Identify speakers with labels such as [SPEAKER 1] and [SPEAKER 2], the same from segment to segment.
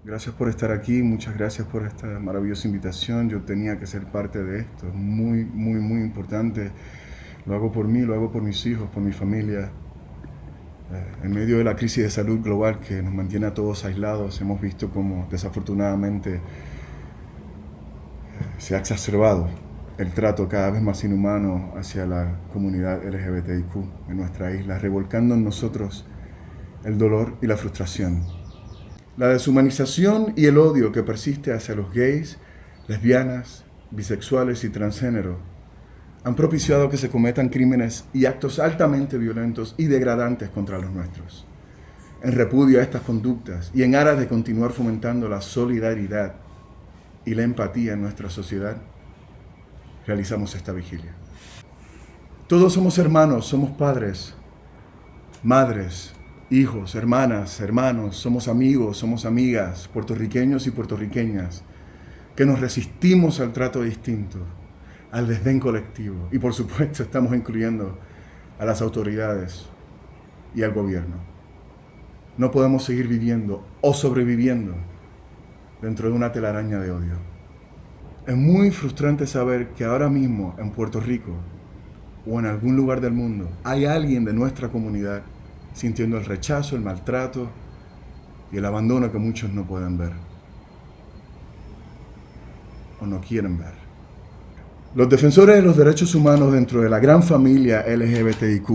[SPEAKER 1] Gracias por estar aquí, muchas gracias por esta maravillosa invitación. Yo tenía que ser parte de esto, es muy importante. Lo hago por mí, lo hago por mis hijos, por mi familia. En medio de la crisis de salud global que nos mantiene a todos aislados, hemos visto cómo desafortunadamente se ha exacerbado el trato cada vez más inhumano hacia la comunidad LGBTIQ en nuestra isla, revolcando en nosotros el dolor y la frustración. La deshumanización y el odio que persiste hacia los gays, lesbianas, bisexuales y transgénero han propiciado que se cometan crímenes y actos altamente violentos y degradantes contra los nuestros. En repudio a estas conductas y en aras de continuar fomentando la solidaridad y la empatía en nuestra sociedad, realizamos esta vigilia. Todos somos hermanos, somos padres, madres, hijos, hermanas, hermanos, somos amigos, somos amigas, puertorriqueños y puertorriqueñas, que nos resistimos al trato distinto, al desdén colectivo. Y por supuesto estamos incluyendo a las autoridades y al gobierno. No podemos seguir viviendo o sobreviviendo dentro de una telaraña de odio. Es muy frustrante saber que ahora mismo en Puerto Rico o en algún lugar del mundo hay alguien de nuestra comunidad sintiendo el rechazo, el maltrato y el abandono que muchos no pueden ver o no quieren ver. Los defensores de los derechos humanos dentro de la gran familia LGBTIQ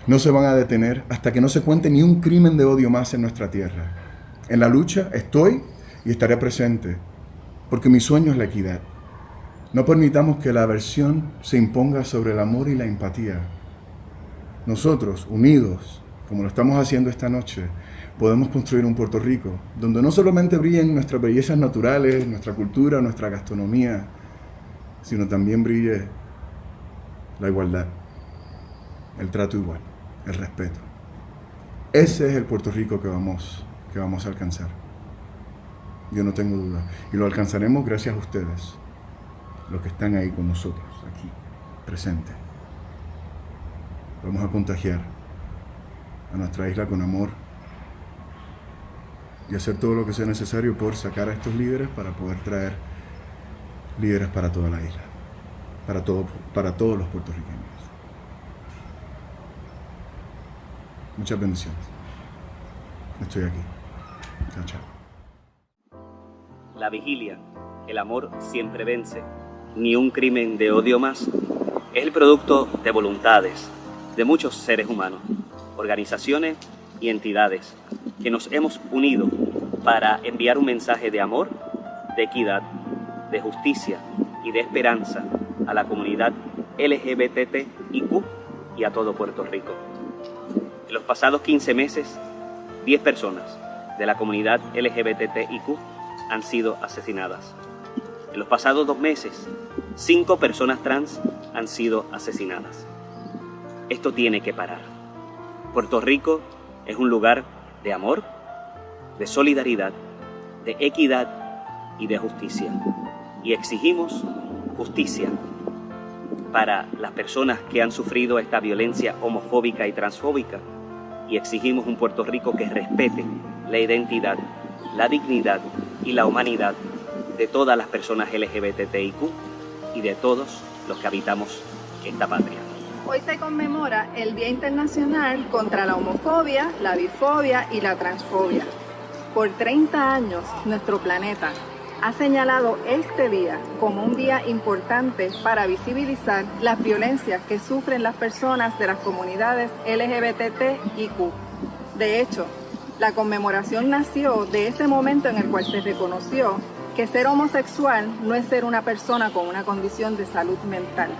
[SPEAKER 1] no se van a detener hasta que no se cuente ni un crimen de odio más en nuestra tierra. En la lucha estoy y estaré presente, porque mi sueño es la equidad. No permitamos que la aversión se imponga sobre el amor y la empatía. Nosotros, unidos, como lo estamos haciendo esta noche, podemos construir un Puerto Rico donde no solamente brillen nuestras bellezas naturales, nuestra cultura, nuestra gastronomía, sino también brille la igualdad, el trato igual, el respeto. Ese es el Puerto Rico que vamos a alcanzar. Yo no tengo duda. Y lo alcanzaremos gracias a ustedes, los que están ahí con nosotros, aquí, presentes. Vamos a contagiar a nuestra isla con amor y hacer todo lo que sea necesario por sacar a estos líderes para poder traer líderes para toda la isla, para todos los puertorriqueños. Muchas bendiciones. Estoy aquí. Chao, chao.
[SPEAKER 2] La vigilia, el amor siempre vence, ni un crimen de odio más, es el producto de voluntades de muchos seres humanos, organizaciones y entidades que nos hemos unido para enviar un mensaje de amor, de equidad, de justicia y de esperanza a la comunidad LGBTIQ y a todo Puerto Rico. En los pasados 15 meses, 10 personas de la comunidad LGBTIQ han sido asesinadas. En los pasados 2 meses, 5 personas trans han sido asesinadas. Esto tiene que parar. Puerto Rico es un lugar de amor, de solidaridad, de equidad y de justicia. Y exigimos justicia para las personas que han sufrido esta violencia homofóbica y transfóbica. Y exigimos un Puerto Rico que respete la identidad, la dignidad y la humanidad de todas las personas LGBTIQ y de todos los que habitamos esta patria.
[SPEAKER 3] Hoy se conmemora el Día Internacional contra la Homofobia, la Bifobia y la Transfobia. Por 30 años, nuestro planeta ha señalado este día como un día importante para visibilizar las violencias que sufren las personas de las comunidades LGBTIQ. De hecho, la conmemoración nació de ese momento en el cual se reconoció que ser homosexual no es ser una persona con una condición de salud mental.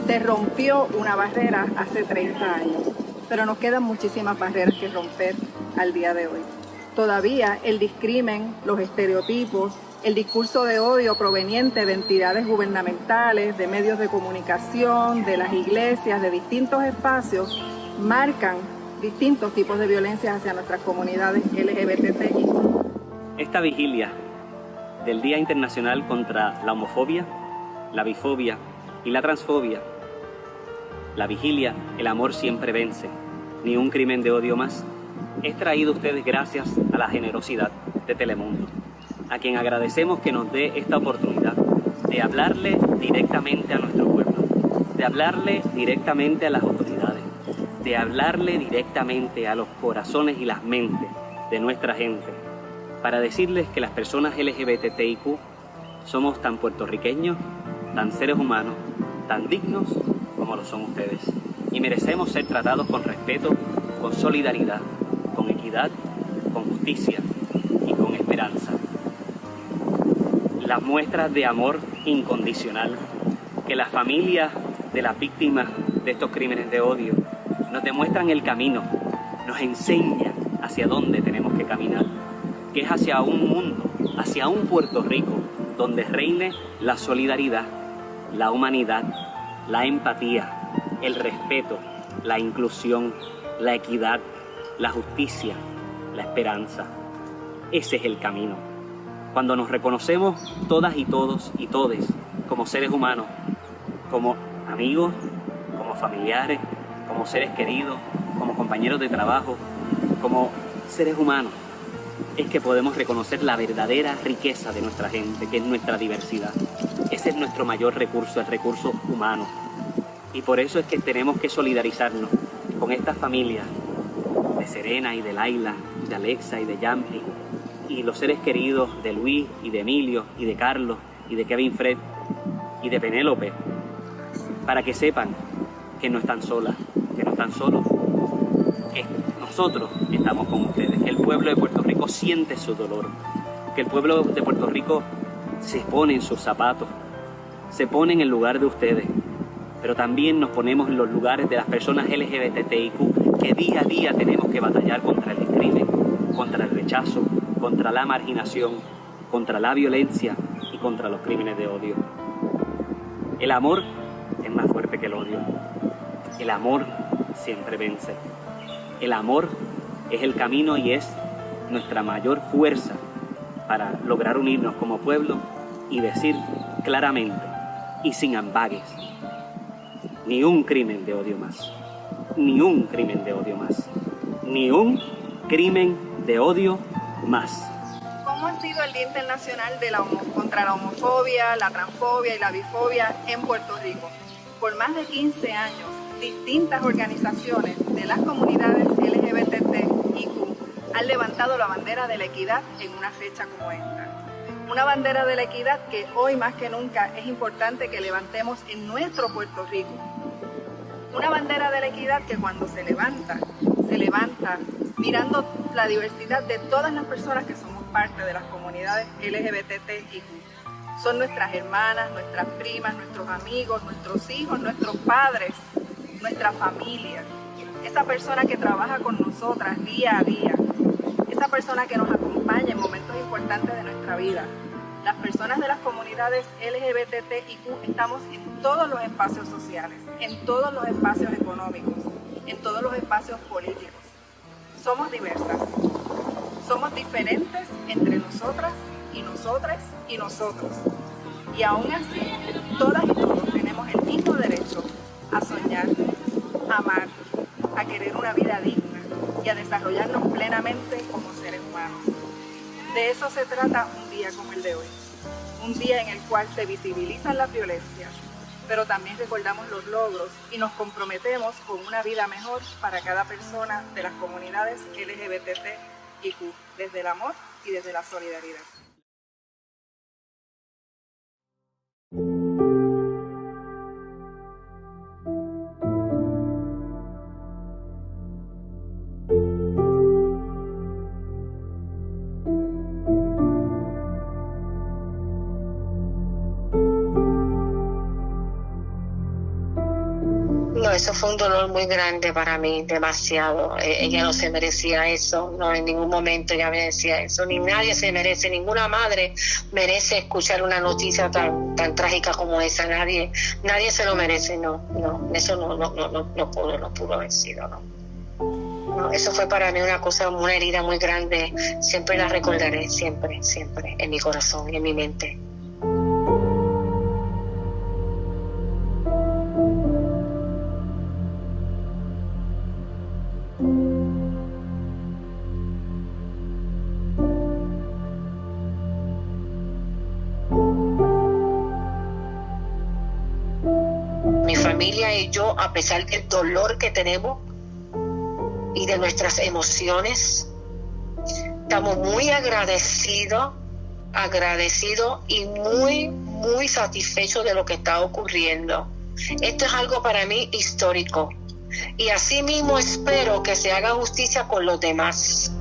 [SPEAKER 3] Se rompió una barrera hace 30 años, pero nos quedan muchísimas barreras que romper al día de hoy. Todavía el discrimen, los estereotipos, el discurso de odio proveniente de entidades gubernamentales, de medios de comunicación, de las iglesias, de distintos espacios, marcan distintos tipos de violencia hacia nuestras comunidades LGBTI.
[SPEAKER 2] Esta vigilia del Día Internacional contra la Homofobia, la Bifobia y la Transfobia, la vigilia El amor siempre vence, ni un crimen de odio más, es traído a ustedes gracias a la generosidad de Telemundo. a quien agradecemos que nos dé esta oportunidad de hablarle directamente a nuestro pueblo, de hablarle directamente a las autoridades, de hablarle directamente a los corazones y las mentes de nuestra gente, para decirles que las personas LGBTIQ somos tan puertorriqueños, tan seres humanos, tan dignos como lo son ustedes. Y merecemos ser tratados con respeto, con solidaridad, con equidad, con justicia y con esperanza. Las muestras de amor incondicional que las familias de las víctimas de estos crímenes de odio nos demuestran el camino, nos enseñan hacia dónde tenemos que caminar, que es hacia un mundo, hacia un Puerto Rico donde reine la solidaridad, la humanidad, la empatía, el respeto, la inclusión, la equidad, la justicia, la esperanza. Ese es el camino. Cuando nos reconocemos todas y todos y todes como seres humanos, como amigos, como familiares, como seres queridos, como compañeros de trabajo, como seres humanos, es que podemos reconocer la verdadera riqueza de nuestra gente, que es nuestra diversidad. Ese es nuestro mayor recurso, el recurso humano. Y por eso es que tenemos que solidarizarnos con estas familias de Serena y de Laila, de Alexa y de Yampi, y los seres queridos de Luis y de Emilio y de Carlos y de Kevin Fred y de Penélope, para que sepan que no están solas, que no están solos, que nosotros estamos con ustedes, que el pueblo de Puerto Rico siente su dolor, que el pueblo de Puerto Rico se pone en sus zapatos, se pone en el lugar de ustedes, pero también nos ponemos en los lugares de las personas LGBTIQ que día a día tenemos que batallar contra el discrimen, contra el rechazo, contra la marginación, contra la violencia y contra los crímenes de odio. El amor es más fuerte que el odio. El amor siempre vence. El amor es el camino y es nuestra mayor fuerza para lograr unirnos como pueblo y decir claramente y sin ambages: ni un crimen de odio más, ni un crimen de odio más, ni un crimen de odio más.
[SPEAKER 3] ¿Cómo ha sido el Día Internacional contra la homofobia, la transfobia y la bifobia en Puerto Rico? Por más de 15 años, distintas organizaciones de las comunidades LGBTIQ han levantado la bandera de la equidad en una fecha como esta. Una bandera de la equidad que hoy más que nunca es importante que levantemos en nuestro Puerto Rico. Una bandera de la equidad que cuando se levanta mirando la diversidad de todas las personas que somos parte de las comunidades LGBTIQ. Son nuestras hermanas, nuestras primas, nuestros amigos, nuestros hijos, nuestros padres, nuestra familia. Esa persona que trabaja con nosotras día a día. Esa persona que nos acompaña en momentos importantes de nuestra vida. Las personas de las comunidades LGBTIQ estamos en todos los espacios sociales, en todos los espacios económicos, en todos los espacios políticos. Somos diversas, somos diferentes entre nosotras y nosotres y nosotros. Y aún así, todas y todos tenemos el mismo derecho a soñar, a amar, a querer una vida digna y a desarrollarnos plenamente como seres humanos. De eso se trata un día como el de hoy. Un día en el cual se visibilizan las violencias, pero también recordamos los logros y nos comprometemos con una vida mejor para cada persona de las comunidades LGBTIQ, desde el amor y desde la solidaridad.
[SPEAKER 4] No, eso fue un dolor muy grande para mí, demasiado. Ella no se merecía eso, no, en ningún momento ella me decía eso, ni nadie se merece, ninguna madre merece escuchar una noticia tan trágica como esa, nadie se lo merece, no, eso no pudo haber sido, no. No, eso fue para mí una herida muy grande, siempre la recordaré, siempre, en mi corazón y en mi mente. familia y yo, a pesar del dolor que tenemos y de nuestras emociones, estamos muy agradecidos y muy satisfechos de lo que está ocurriendo. Esto es algo para mí histórico y así mismo espero que se haga justicia con los demás.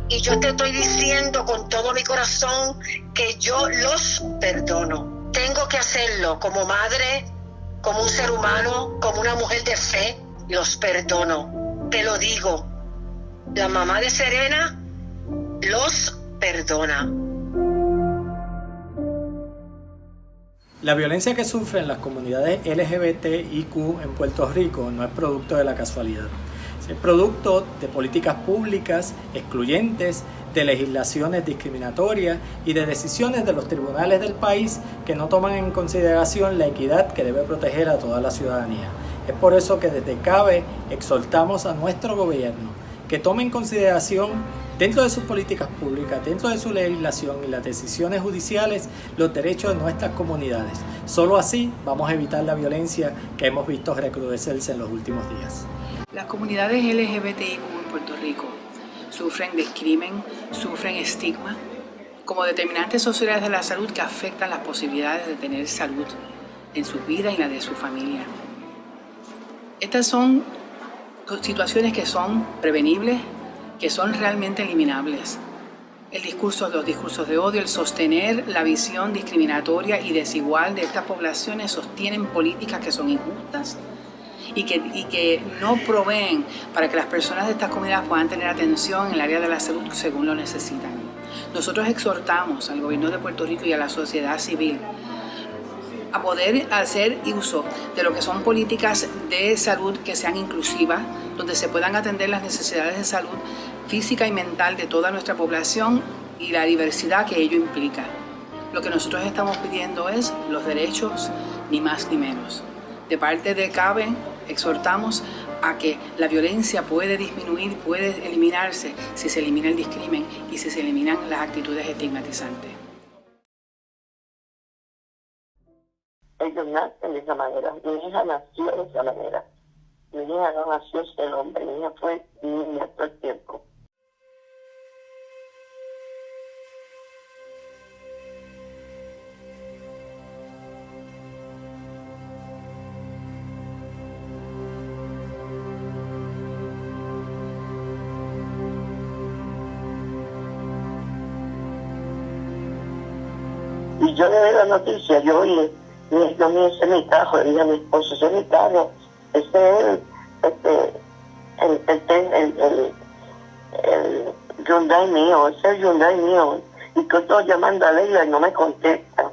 [SPEAKER 4] Y yo te estoy diciendo con todo mi corazón que yo los perdono. Tengo que hacerlo como madre, como un ser humano, como una mujer de fe. Los perdono. Te lo digo. La mamá de Serena los perdona.
[SPEAKER 5] La violencia que sufren las comunidades LGBTIQ en Puerto Rico no es producto de la casualidad. Es producto de políticas públicas excluyentes, de legislaciones discriminatorias y de decisiones de los tribunales del país que no toman en consideración la equidad que debe proteger a toda la ciudadanía. Es por eso que desde CABE exhortamos a nuestro gobierno que tome en consideración dentro de sus políticas públicas, dentro de su legislación y las decisiones judiciales, los derechos de nuestras comunidades. Solo así vamos a evitar la violencia que hemos visto recrudecerse en los últimos días.
[SPEAKER 6] Las comunidades LGBTIQ en Puerto Rico sufren discrimen, sufren estigma como determinantes sociales de la salud que afectan las posibilidades de tener salud en sus vidas y la de su familia. Estas son situaciones que son prevenibles, que son realmente eliminables. Los discursos de odio, el sostener la visión discriminatoria y desigual de estas poblaciones sostienen políticas que son injustas y que no proveen para que las personas de estas comunidades puedan tener atención en el área de la salud según lo necesitan. Nosotros exhortamos al gobierno de Puerto Rico y a la sociedad civil a poder hacer uso de lo que son políticas de salud que sean inclusivas, donde se puedan atender las necesidades de salud física y mental de toda nuestra población y la diversidad que ello implica. Lo que nosotros estamos pidiendo es los derechos, ni más ni menos. De parte de CABE, exhortamos a que la violencia puede disminuir, puede eliminarse si se elimina el discrimen y si se eliminan las actitudes estigmatizantes.
[SPEAKER 7] Ellos nacen de esa manera. Mi hija nació de esa manera. Mi hija no nació ser hombre, mi hija fue niña todo el tiempo. Y yo le doy la noticia, yo me hice mi carro, le dije a mi esposo, ese es mi carro, el Hyundai mío, ese es el Hyundai mío. Y que estoy llamando a Leila y no me contesta.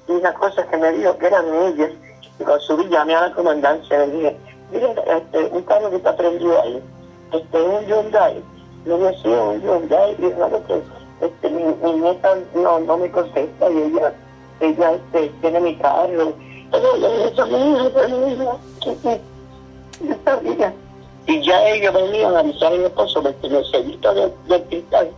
[SPEAKER 7] Y una cosa que me dijo que eran ellas, y cuando subí llamé a la comandancia, le dije, mire, un carro que está prendido ahí, es un Hyundai. Yo le decía, un Hyundai, y claro que mi nieta no me contesta, y ella tiene mi carro. Pero yo le dije, mi hija, yo sabía. Y ya ellos venían a avisar a mi esposo, porque en el sellito del cristal,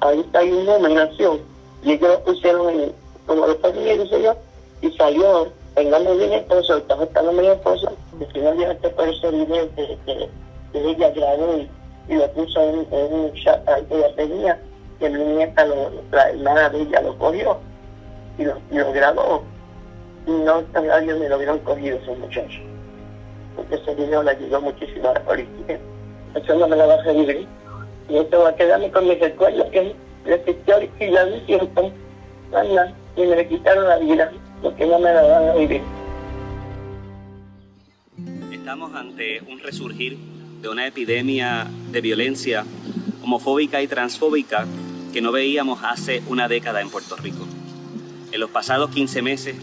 [SPEAKER 7] ahí está ahí una numeración, y ellos lo pusieron como después de dice yo, y salió, vengando de mi esposo, estaba estando mi esposo, al final llegaste por ese video que ella grabó y lo puso en un chat que ella tenía, que mi nieta, la hermana de ella lo cogió y lo grabó. Y no nadie me lo hubieran cogido esos muchachos, porque ese video le ayudó muchísimo a la policía. Eso no me la va a revivir. Y esto va a quedarme con mis recuerdos, que repitió y la vi siempre, y me le quitaron la vida, porque no me la van a vivir.
[SPEAKER 2] Estamos ante un resurgir de una epidemia de violencia homofóbica y transfóbica que no veíamos hace una década en Puerto Rico. En los pasados 15 meses,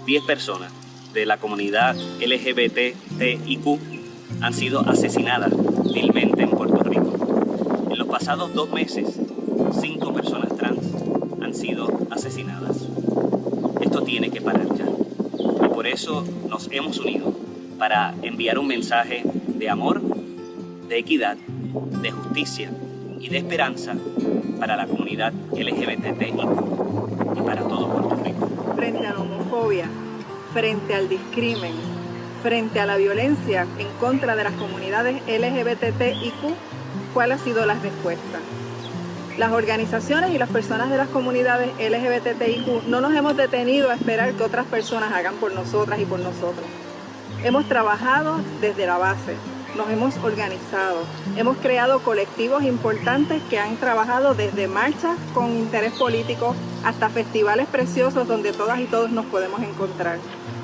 [SPEAKER 2] 10 personas de la comunidad LGBTIQ han sido asesinadas vilmente en Puerto Rico. En los pasados 2 meses, 5 personas trans han sido asesinadas. Esto tiene que parar ya. Y por eso nos hemos unido para enviar un mensaje de amor, de equidad, de justicia y de esperanza para la comunidad LGBTIQ y para todo Puerto Rico.
[SPEAKER 3] Frente a la homofobia homofobia, frente al discrimen, frente a la violencia en contra de las comunidades LGBTIQ, ¿cuál ha sido la respuesta? Las organizaciones y las personas de las comunidades LGBTIQ no nos hemos detenido a esperar que otras personas hagan por nosotras y por nosotros. Hemos trabajado desde la base, nos hemos organizado, hemos creado colectivos importantes que han trabajado desde marchas con interés político hasta festivales preciosos donde todas y todos nos podemos encontrar.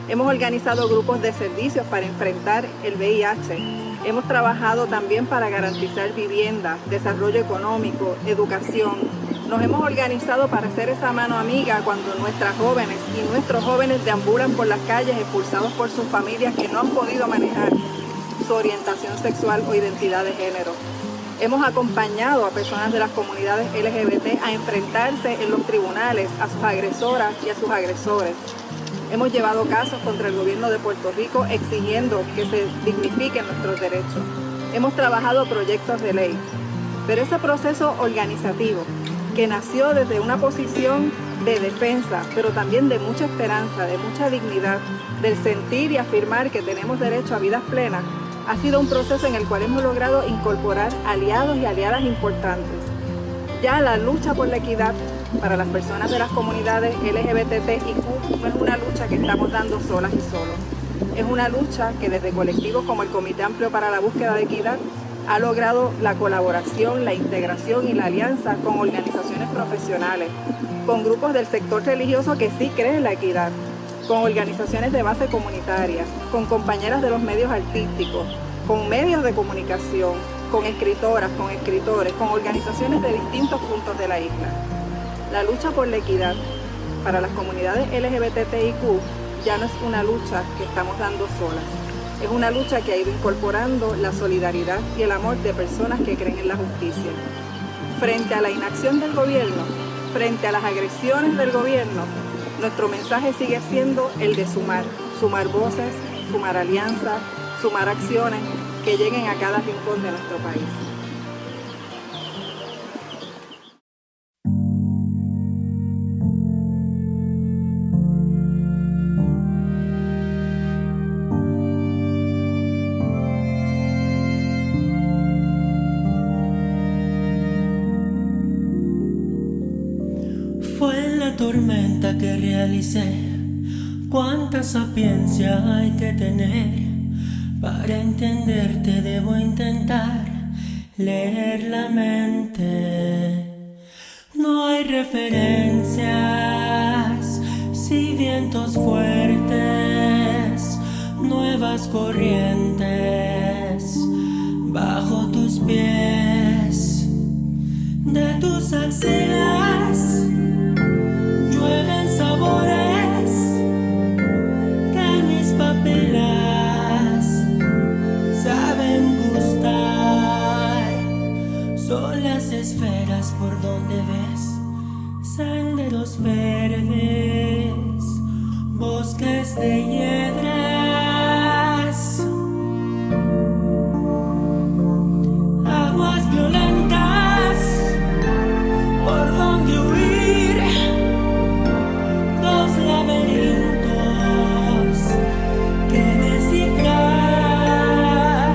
[SPEAKER 3] Hemos organizado grupos de servicios para enfrentar el VIH. Hemos trabajado también para garantizar vivienda, desarrollo económico, educación. Nos hemos organizado para ser esa mano amiga cuando nuestras jóvenes y nuestros jóvenes deambulan por las calles expulsados por sus familias que no han podido manejar su orientación sexual o identidad de género. Hemos acompañado a personas de las comunidades LGBT a enfrentarse en los tribunales a sus agresoras y a sus agresores. Hemos llevado casos contra el gobierno de Puerto Rico exigiendo que se dignifiquen nuestros derechos. Hemos trabajado proyectos de ley, pero ese proceso organizativo que nació desde una posición de defensa, pero también de mucha esperanza, de mucha dignidad, del sentir y afirmar que tenemos derecho a vidas plenas, ha sido un proceso en el cual hemos logrado incorporar aliados y aliadas importantes. Ya la lucha por la equidad para las personas de las comunidades LGBTIQ no es una lucha que estamos dando solas y solos. Es una lucha que desde colectivos como el Comité Amplio para la Búsqueda de Equidad ha logrado la colaboración, la integración y la alianza con organizaciones profesionales, con grupos del sector religioso que sí creen en la equidad, con organizaciones de base comunitaria, con compañeras de los medios artísticos, con medios de comunicación, con escritoras, con escritores, con organizaciones de distintos puntos de la isla. La lucha por la equidad para las comunidades LGBTIQ ya no es una lucha que estamos dando solas. Es una lucha que ha ido incorporando la solidaridad y el amor de personas que creen en la justicia. Frente a la inacción del gobierno, frente a las agresiones del gobierno, nuestro mensaje sigue siendo el de sumar voces, sumar alianzas, sumar acciones que lleguen a cada rincón de nuestro país.
[SPEAKER 8] Tormenta que realicé, cuánta sapiencia hay que tener para entenderte. Debo intentar leer la mente. No hay referencias, si vientos fuertes, nuevas corrientes bajo tus pies, de tus axilas llueven sabores que mis papilas saben gustar. Son las esferas por donde ves senderos verdes, bosques de hiedras, aguas violentas por donde huir, laberintos que descifrar,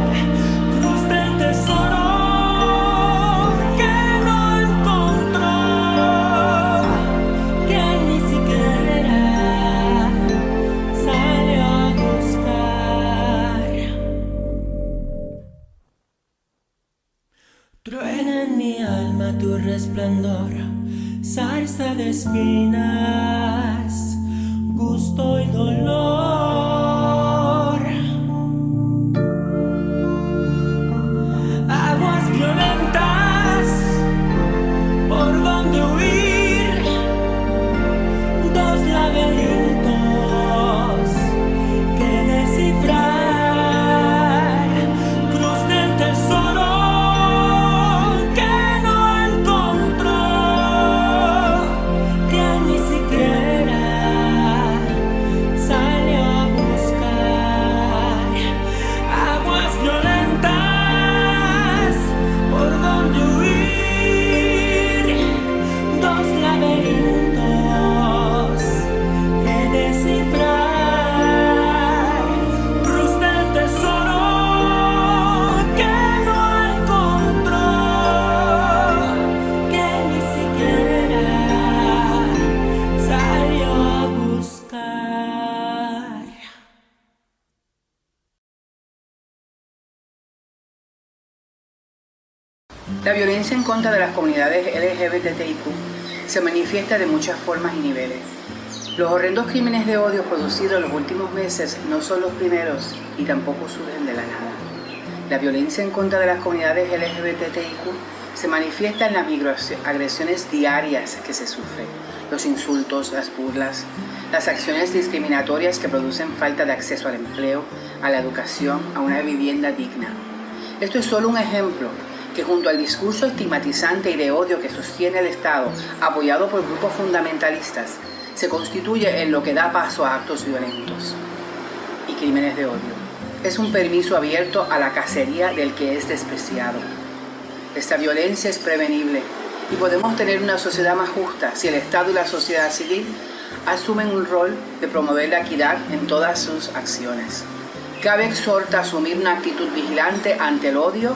[SPEAKER 8] cruz del tesoro que no encontró, que ni siquiera salió a buscar. Truena en mi alma tu resplandor, zarza de espinas, gusto y dolor. Aguas violentas por donde huir, dos laberintos que descifrar, cruz del tesoro que no encontró, que ni siquiera
[SPEAKER 6] La violencia en contra de las comunidades LGBTIQ se manifiesta de muchas formas y niveles. Los horrendos crímenes de odio producidos en los últimos meses no son los primeros y tampoco surgen de la nada. La violencia en contra de las comunidades LGBTIQ se manifiesta en las agresiones diarias que se sufren, los insultos, las burlas, las acciones discriminatorias que producen falta de acceso al empleo, a la educación, a una vivienda digna. Esto es solo un ejemplo que junto al discurso estigmatizante y de odio que sostiene el Estado, apoyado por grupos fundamentalistas, se constituye en lo que da paso a actos violentos y crímenes de odio. Es un permiso abierto a la cacería del que es despreciado. Esta violencia es prevenible y podemos tener una sociedad más justa si el Estado y la sociedad civil asumen un rol de promover la equidad en todas sus acciones. Cabe exhorta a asumir una actitud vigilante ante el odio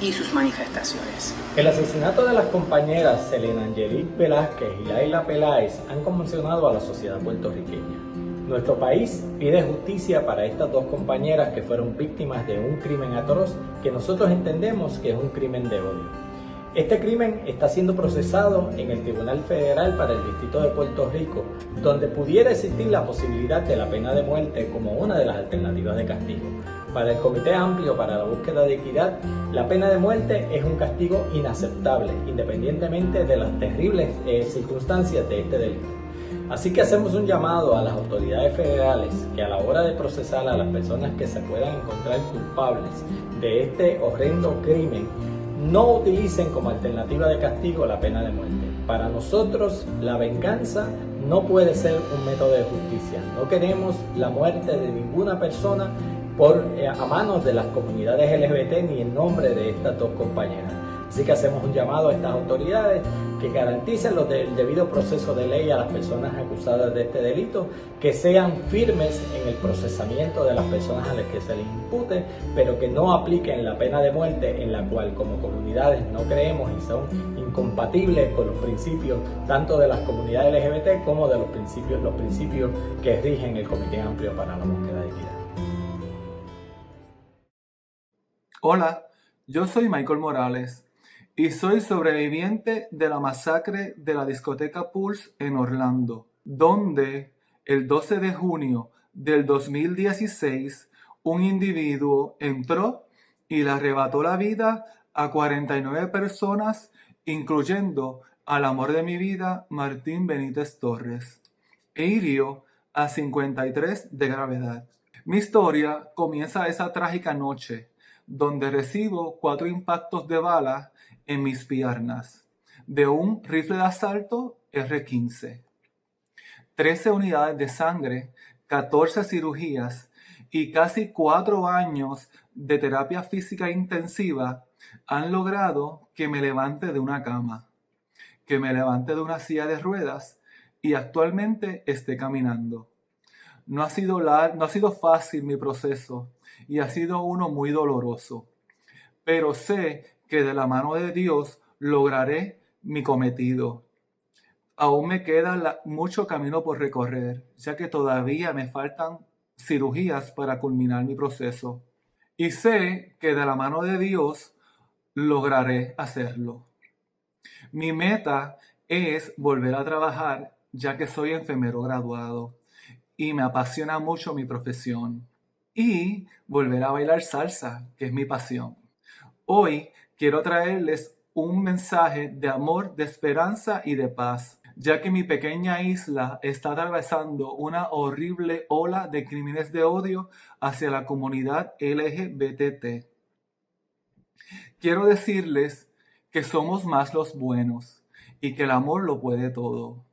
[SPEAKER 6] y sus manifestaciones.
[SPEAKER 5] El asesinato de las compañeras Selena Angelique Velázquez y Laila Peláez han conmocionado a la sociedad puertorriqueña. Nuestro país pide justicia para estas dos compañeras que fueron víctimas de un crimen atroz que nosotros entendemos que es un crimen de odio. Este crimen está siendo procesado en el Tribunal Federal para el Distrito de Puerto Rico, donde pudiera existir la posibilidad de la pena de muerte como una de las alternativas de castigo. Para el Comité Amplio para la Búsqueda de Equidad, la pena de muerte es un castigo inaceptable, independientemente de las terribles circunstancias de este delito. Así que hacemos un llamado a las autoridades federales que a la hora de procesar a las personas que se puedan encontrar culpables de este horrendo crimen, no utilicen como alternativa de castigo la pena de muerte. Para nosotros, la venganza no puede ser un método de justicia. No queremos la muerte de ninguna persona a manos de las comunidades LGBT ni en nombre de estas dos compañeras. Así que hacemos un llamado a estas autoridades que garanticen el debido proceso de ley a las personas acusadas de este delito, que sean firmes en el procesamiento de las personas a las que se les impute, pero que no apliquen la pena de muerte, en la cual como comunidades no creemos y son incompatibles con los principios tanto de las comunidades LGBT como de los principios que rigen el Comité Amplio para la Búsqueda de Equidad.
[SPEAKER 9] Hola, yo soy Michael Morales y soy sobreviviente de la masacre de la discoteca Pulse en Orlando, donde el 12 de junio del 2016 un individuo entró y le arrebató la vida a 49 personas, incluyendo al amor de mi vida, Martín Benítez Torres, e hirió a 53 de gravedad. Mi historia comienza esa trágica noche, donde recibo 4 impactos de bala en mis piernas, de un rifle de asalto R-15. 13 unidades de sangre, 14 cirugías y casi 4 años de terapia física intensiva han logrado que me levante de una cama, que me levante de una silla de ruedas y actualmente esté caminando. No ha sido fácil mi proceso y ha sido uno muy doloroso, pero sé que de la mano de Dios lograré mi cometido. Aún me queda mucho camino por recorrer, ya que todavía me faltan cirugías para culminar mi proceso. Y sé que de la mano de Dios lograré hacerlo. Mi meta es volver a trabajar, ya que soy enfermero graduado y me apasiona mucho mi profesión. Y volver a bailar salsa, que es mi pasión. Hoy quiero traerles un mensaje de amor, de esperanza y de paz, ya que mi pequeña isla está atravesando una horrible ola de crímenes de odio hacia la comunidad LGBT. Quiero decirles que somos más los buenos y que el amor lo puede todo.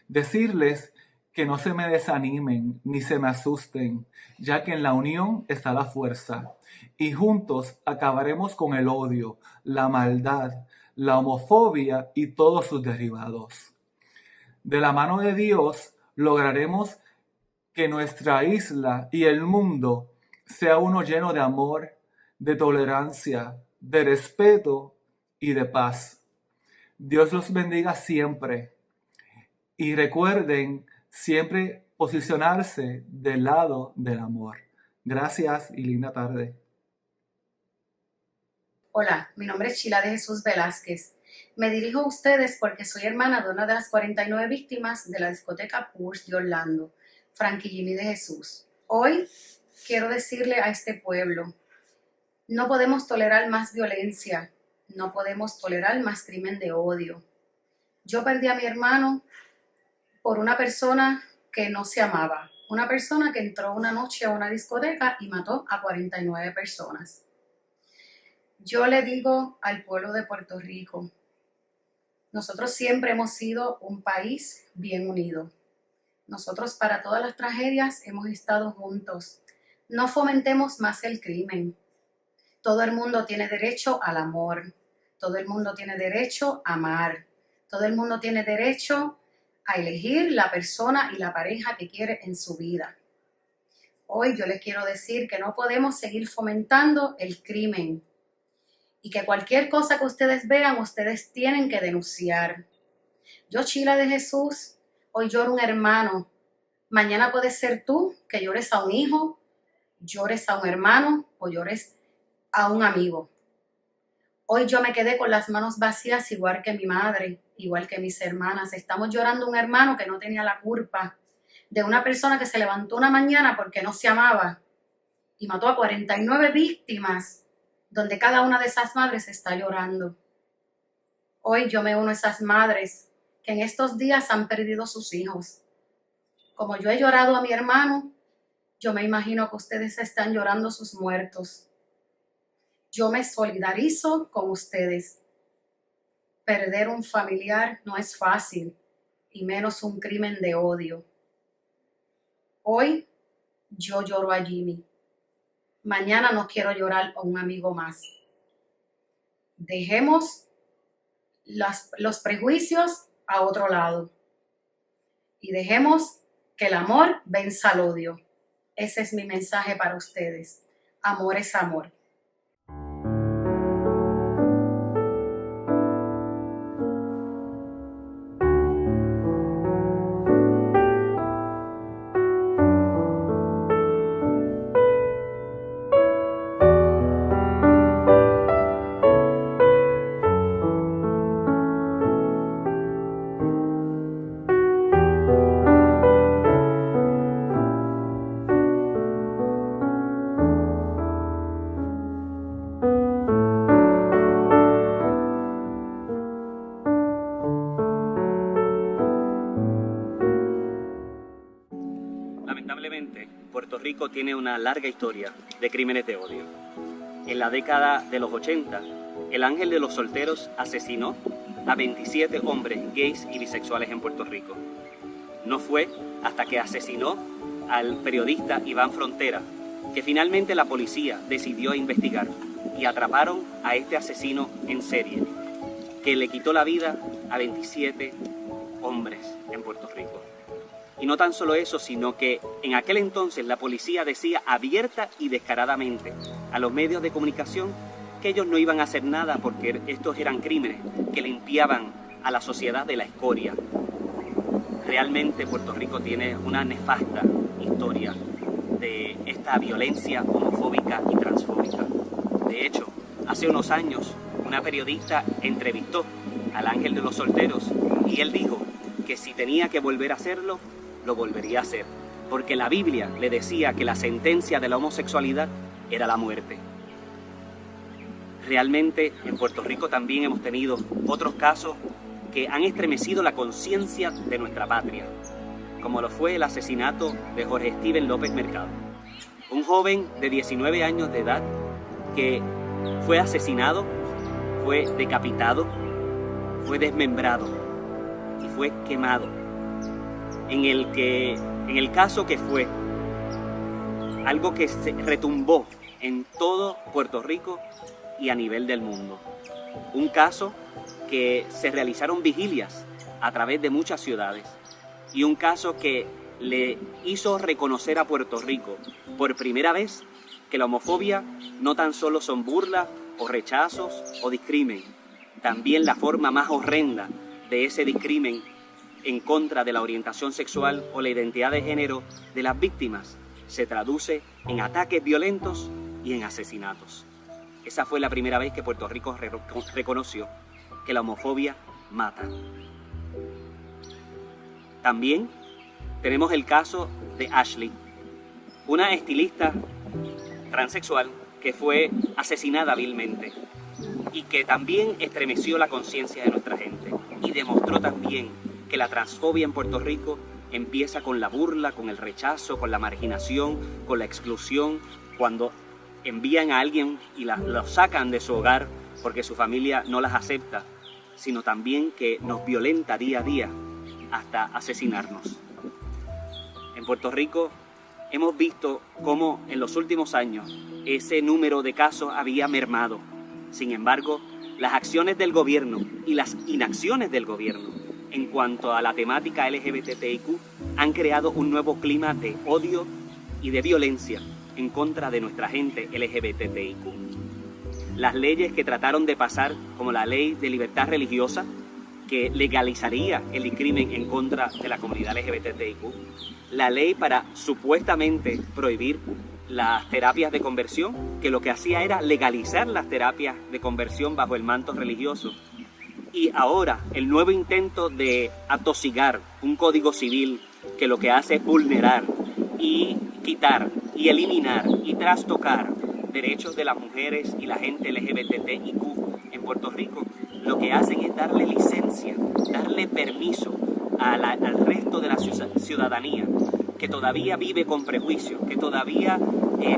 [SPEAKER 9] Decirles que no se me desanimen ni se me asusten, ya que en la unión está la fuerza, y juntos acabaremos con el odio, la maldad, la homofobia y todos sus derivados. De la mano de Dios lograremos que nuestra isla y el mundo sea uno lleno de amor, de tolerancia, de respeto y de paz. Dios los bendiga siempre y recuerden siempre posicionarse del lado del amor. Gracias y linda tarde.
[SPEAKER 10] Hola, mi nombre es Chila de Jesús Velázquez. Me dirijo a ustedes porque soy hermana de una de las 49 víctimas de la discoteca Pulse de Orlando, Frankie Jimmy de Jesús. Hoy quiero decirle a este pueblo, no podemos tolerar más violencia, no podemos tolerar más crimen de odio. Yo perdí a mi hermano por una persona que no se amaba, una persona que entró una noche a una discoteca y mató a 49 personas. Yo le digo al pueblo de Puerto Rico, nosotros siempre hemos sido un país bien unido. Nosotros para todas las tragedias hemos estado juntos. No fomentemos más el crimen. Todo el mundo tiene derecho al amor. Todo el mundo tiene derecho a amar. Todo el mundo tiene derecho a elegir la persona y la pareja que quiere en su vida. Hoy yo les quiero decir que no podemos seguir fomentando el crimen y que cualquier cosa que ustedes vean, ustedes tienen que denunciar. Yo, Chila de Jesús, hoy lloro un hermano. Mañana puede ser tú que llores a un hijo, llores a un hermano o llores a un amigo. Hoy yo me quedé con las manos vacías igual que mi madre, igual que mis hermanas. Estamos llorando un hermano que no tenía la culpa de una persona que se levantó una mañana porque no se amaba y mató a 49 víctimas, donde cada una de esas madres está llorando. Hoy yo me uno a esas madres que en estos días han perdido sus hijos. Como yo he llorado a mi hermano, yo me imagino que ustedes están llorando sus muertos. Yo me solidarizo con ustedes. Perder un familiar no es fácil, y menos un crimen de odio. Hoy yo lloro a Jimmy. Mañana no quiero llorar a un amigo más. Dejemos los prejuicios a otro lado y dejemos que el amor venza al odio. Ese es mi mensaje para ustedes. Amor es amor.
[SPEAKER 2] Lamentablemente, Puerto Rico tiene una larga historia de crímenes de odio. En la década de los 80, el Ángel de los Solteros asesinó a 27 hombres gays y bisexuales en Puerto Rico. No fue hasta que asesinó al periodista Iván Frontera que finalmente la policía decidió investigar y atraparon a este asesino en serie, que le quitó la vida a 27 hombres en Puerto Rico. Y no tan solo eso, sino que en aquel entonces la policía decía abierta y descaradamente a los medios de comunicación que ellos no iban a hacer nada porque estos eran crímenes que limpiaban a la sociedad de la escoria. Realmente Puerto Rico tiene una nefasta historia de esta violencia homofóbica y transfóbica. De hecho, hace unos años una periodista entrevistó al Ángel de los Solteros y él dijo que si tenía que volver a hacerlo, lo volvería a hacer, porque la Biblia le decía que la sentencia de la homosexualidad era la muerte. Realmente en Puerto Rico también hemos tenido otros casos que han estremecido la conciencia de nuestra patria, como lo fue el asesinato de Jorge Steven López Mercado, un joven de 19 años de edad que fue asesinado, fue decapitado, fue desmembrado y fue quemado. En el caso que fue algo que se retumbó en todo Puerto Rico y a nivel del mundo. Un caso que se realizaron vigilias a través de muchas ciudades y un caso que le hizo reconocer a Puerto Rico por primera vez que la homofobia no tan solo son burlas o rechazos o discrimen, también la forma más horrenda de ese discrimen en contra de la orientación sexual o la identidad de género de las víctimas se traduce en ataques violentos y en asesinatos. esa fue la primera vez que Puerto Rico reconoció que la homofobia mata. También tenemos el caso de Ashley, una estilista transexual que fue asesinada vilmente y que también estremeció la conciencia de nuestra gente y demostró también que la transfobia en Puerto Rico empieza con la burla, con el rechazo, con la marginación, con la exclusión, cuando envían a alguien y lo sacan de su hogar porque su familia no las acepta, sino también que nos violenta día a día hasta asesinarnos. En Puerto Rico hemos visto cómo en los últimos años ese número de casos había mermado. Sin embargo, las acciones del gobierno y las inacciones del gobierno en cuanto a la temática LGBTIQ han creado un nuevo clima de odio y de violencia en contra de nuestra gente LGBTIQ. Las leyes que trataron de pasar, como la ley de libertad religiosa, que legalizaría el crimen en contra de la comunidad LGBTIQ, la ley para supuestamente prohibir las terapias de conversión, que lo que hacía era legalizar las terapias de conversión bajo el manto religioso, y ahora el nuevo intento de atosigar un código civil que lo que hace es vulnerar y quitar y eliminar y trastocar derechos de las mujeres y la gente LGBTIQ en Puerto Rico. Lo que hacen es darle licencia, darle permiso al resto de la ciudadanía que todavía vive con prejuicios, que todavía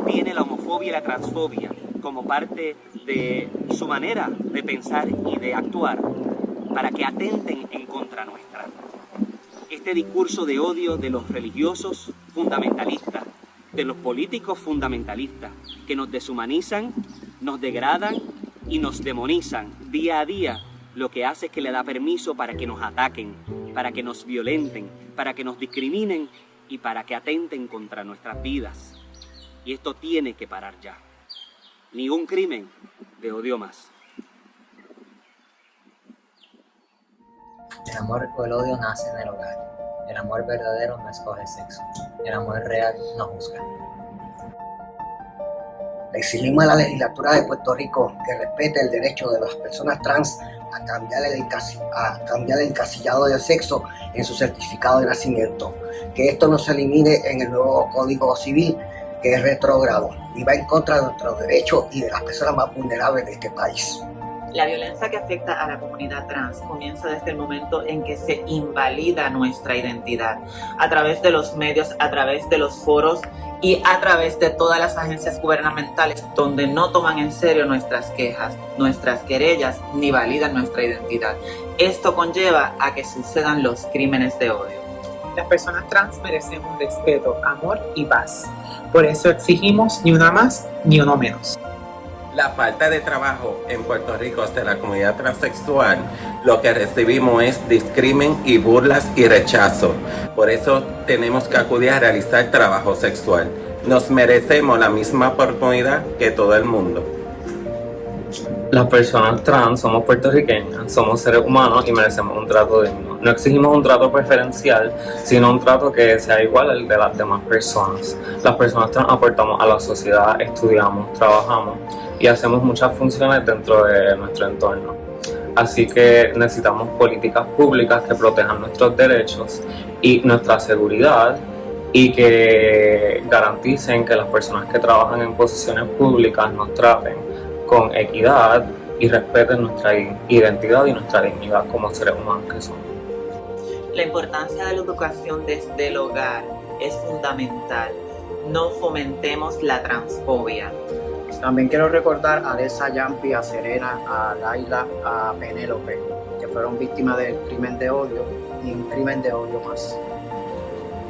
[SPEAKER 2] tiene la homofobia y la transfobia como parte de su manera de pensar y de actuar, para que atenten en contra nuestra. Este discurso de odio de los religiosos fundamentalistas, de los políticos fundamentalistas, que nos deshumanizan, nos degradan y nos demonizan día a día, lo que hace es que le da permiso para que nos ataquen, para que nos violenten, para que nos discriminen y para que atenten contra nuestras vidas. Y esto tiene que parar ya. Ni un crimen de odio más.
[SPEAKER 11] El amor o el odio nace en el hogar. El amor verdadero no escoge sexo. El amor real no juzga.
[SPEAKER 12] Le exigimos a la legislatura de Puerto Rico que respete el derecho de las personas trans a cambiar el encasillado de sexo en su certificado de nacimiento. Que esto no se elimine en el nuevo Código Civil, que es retrógrado y va en contra de nuestros derechos y de las personas más vulnerables de este país.
[SPEAKER 13] La violencia que afecta a la comunidad trans comienza desde el momento en que se invalida nuestra identidad, a través de los medios, a través de los foros y a través de todas las agencias gubernamentales donde no toman en serio nuestras quejas, nuestras querellas, ni validan nuestra identidad. Esto conlleva a que sucedan los crímenes de odio.
[SPEAKER 14] Las personas trans merecemos respeto, amor y paz. Por eso exigimos ni una más ni uno menos.
[SPEAKER 15] La falta de trabajo en Puerto Rico de la comunidad transexual, lo que recibimos es discrimen y burlas y rechazo. Por eso tenemos que acudir a realizar trabajo sexual. Nos merecemos la misma oportunidad que todo el mundo.
[SPEAKER 16] Las personas trans somos puertorriqueñas, somos seres humanos y merecemos un trato digno. No exigimos un trato preferencial, sino un trato que sea igual al de las demás personas. Las personas trans aportamos a la sociedad, estudiamos, trabajamos y hacemos muchas funciones dentro de nuestro entorno. Así que necesitamos políticas públicas que protejan nuestros derechos y nuestra seguridad y que garanticen que las personas que trabajan en posiciones públicas nos traten con equidad y respeten nuestra identidad y nuestra dignidad como seres humanos que somos.
[SPEAKER 13] La importancia de la educación desde el hogar es fundamental. No fomentemos la transfobia.
[SPEAKER 17] También quiero recordar a Dessa, Yampi, a Serena, a Laila, a Penélope, que fueron víctimas del crimen de odio y un crimen de odio más.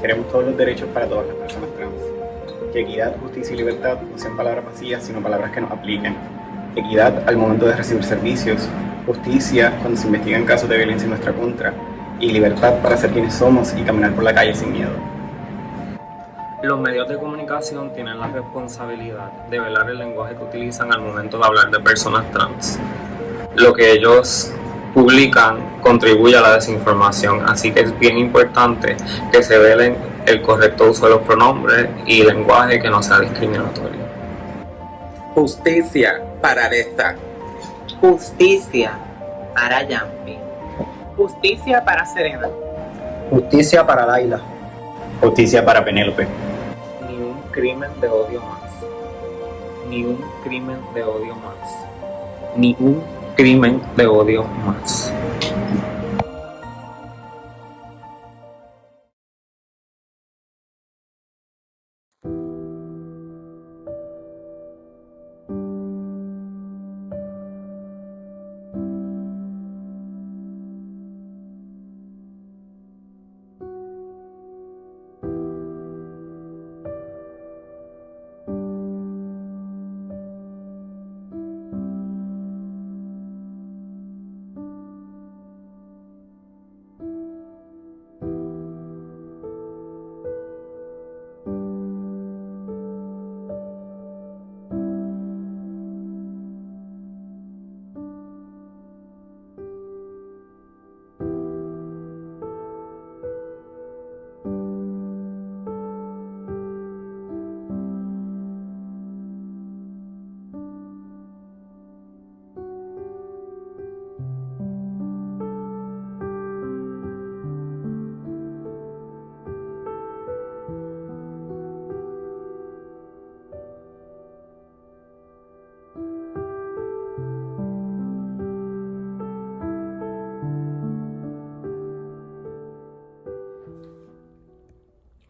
[SPEAKER 18] Queremos todos los derechos para todas las personas trans. Que equidad, justicia y libertad no sean palabras vacías, sino palabras que nos apliquen. Equidad al momento de recibir servicios, justicia cuando se investigan casos de violencia en nuestra contra, y libertad para ser quienes somos y caminar por la calle sin miedo.
[SPEAKER 16] Los medios de comunicación tienen la responsabilidad de velar el lenguaje que utilizan al momento de hablar de personas trans. Lo que ellos publican contribuye a la desinformación, así que es bien importante que se velen el correcto uso de los pronombres y lenguaje que no sea discriminatorio.
[SPEAKER 15] Justicia para Alessa.
[SPEAKER 13] Justicia para Yampi.
[SPEAKER 14] Justicia para Serena.
[SPEAKER 17] Justicia para Laila.
[SPEAKER 18] Justicia para Penélope.
[SPEAKER 16] Ni un crimen de odio más. Ni un crimen de odio más. Ni un crimen de odio más.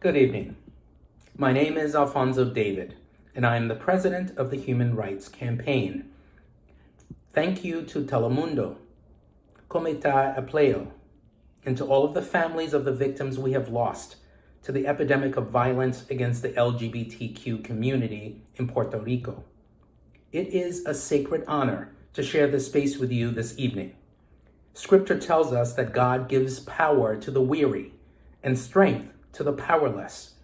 [SPEAKER 19] Good evening. My name is Alfonso David, and I am the president of the Human Rights Campaign. Thank you to Telemundo, Comité Apleo, and to all of the families of the victims we have lost to the epidemic of violence against the LGBTQ community in Puerto Rico. It is a sacred honor to share this space with you this evening. Scripture tells us that God gives power to the weary and strength to the powerless,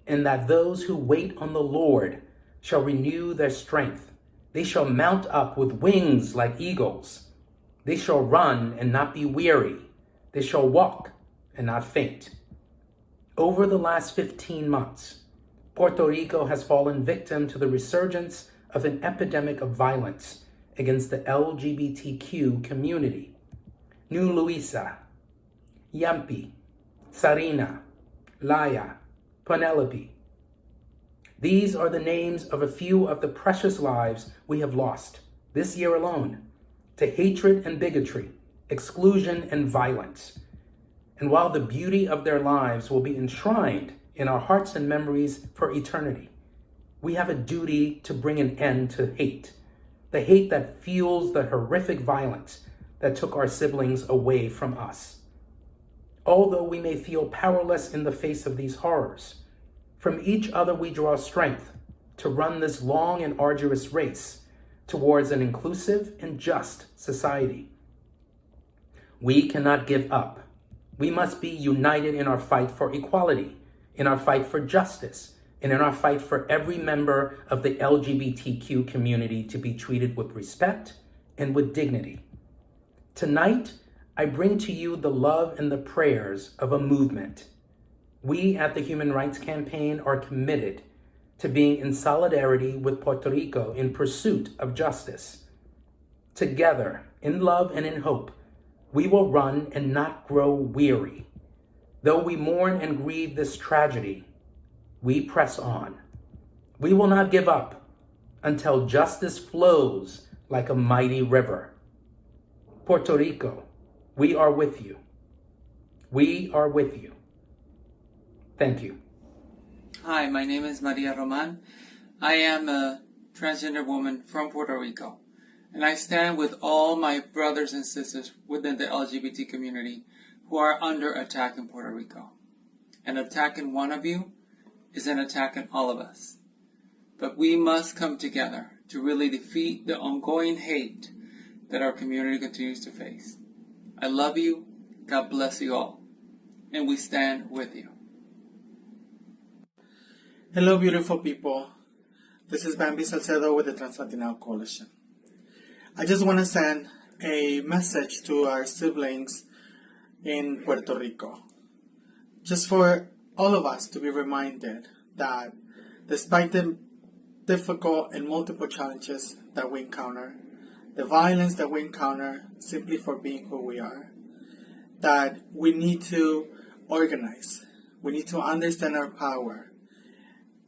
[SPEAKER 19] and that those who wait on the Lord shall renew their strength. They shall mount up with wings like eagles. They shall run and not be weary. They shall walk and not faint. Over the last 15 months, Puerto Rico has fallen victim to the resurgence of an epidemic of violence against the LGBTQ community. New Luisa, Yampi, Sarina, Laya, Penelope. These are the names of a few of the precious lives we have lost this year alone to hatred and bigotry, exclusion and violence. And while the beauty of their lives will be enshrined in our hearts and memories for eternity, we have a duty to bring an end to hate, the hate that fuels the horrific violence that took our siblings away from us. Although we may feel powerless in the face of these horrors, from each other we draw strength to run this long and arduous race towards an inclusive and just society. We cannot give up. We must be united in our fight for equality, in our fight for justice, and in our fight for every member of the LGBTQ community to be treated with respect and with dignity. Tonight, I bring to you the love and the prayers of a movement. We at the Human Rights Campaign are committed to being in solidarity with Puerto Rico in pursuit of justice. Together, in love and in hope, we will run and not grow weary. Though we mourn and grieve this tragedy, we press on. We will not give up until justice flows like a mighty river. Puerto Rico, we are with you. We are with you. Thank you.
[SPEAKER 20] Hi, my name is Maria Roman. I am a transgender woman from Puerto Rico, and I stand with all my brothers and sisters within the LGBT community who are under attack in Puerto Rico. An attack in one of you is an attack in all of us. But we must come together to really defeat the ongoing hate that our community continues to face. I love you. God bless you all. And we stand with you.
[SPEAKER 21] Hello, beautiful people. This is Bambi Salcedo with the Translatino Coalition. I just want to send a message to our siblings in Puerto Rico. Just for all of us to be reminded that despite the difficult and multiple challenges that we encounter, the violence that we encounter simply for being who we are, that we need to organize. We need to understand our power,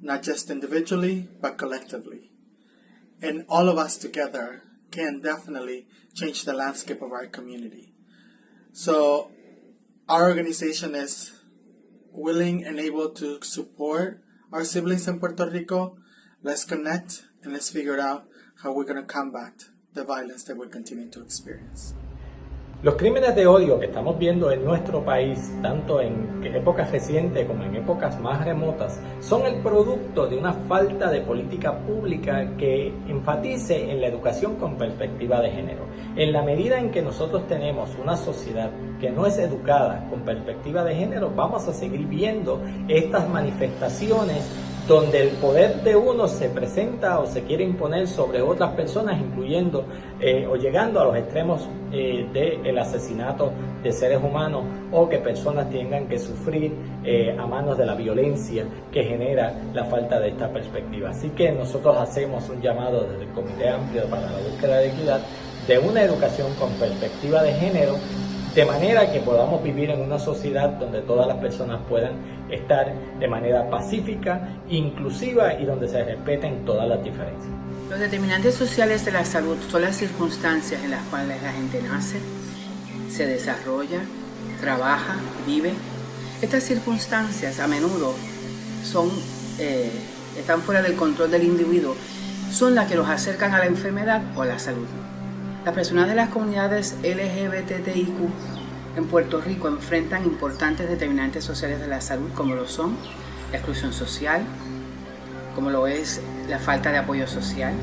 [SPEAKER 21] not just individually, but collectively. And all of us together can definitely change the landscape of our community. So our organization is willing and able to support our siblings in Puerto Rico. Let's connect and let's figure out how we're going to combat the violence that we're continuing to experience.
[SPEAKER 5] Los crímenes de odio que estamos viendo en nuestro país, tanto en épocas recientes como en épocas más remotas, son el producto de una falta de política pública que enfatice en la educación con perspectiva de género. En la medida en que nosotros tenemos una sociedad que no es educada con perspectiva de género, vamos a seguir viendo estas manifestaciones donde el poder de uno se presenta o se quiere imponer sobre otras personas, incluyendo o llegando a los extremos del asesinato de seres humanos, o que personas tengan que sufrir a manos de la violencia que genera la falta de esta perspectiva. Así que nosotros hacemos un llamado desde el Comité Amplio para la Búsqueda de Equidad de una educación con perspectiva de género, de manera que podamos vivir en una sociedad donde todas las personas puedan estar de manera pacífica, inclusiva y donde se respeten todas las diferencias.
[SPEAKER 6] Los determinantes sociales de la salud son las circunstancias en las cuales la gente nace, se desarrolla, trabaja, vive. Estas circunstancias a menudo están fuera del control del individuo, son las que los acercan a la enfermedad o a la salud. Las personas de las comunidades LGBTIQ en Puerto Rico enfrentan importantes determinantes sociales de la salud, como lo son la exclusión social, como lo es la falta de apoyo social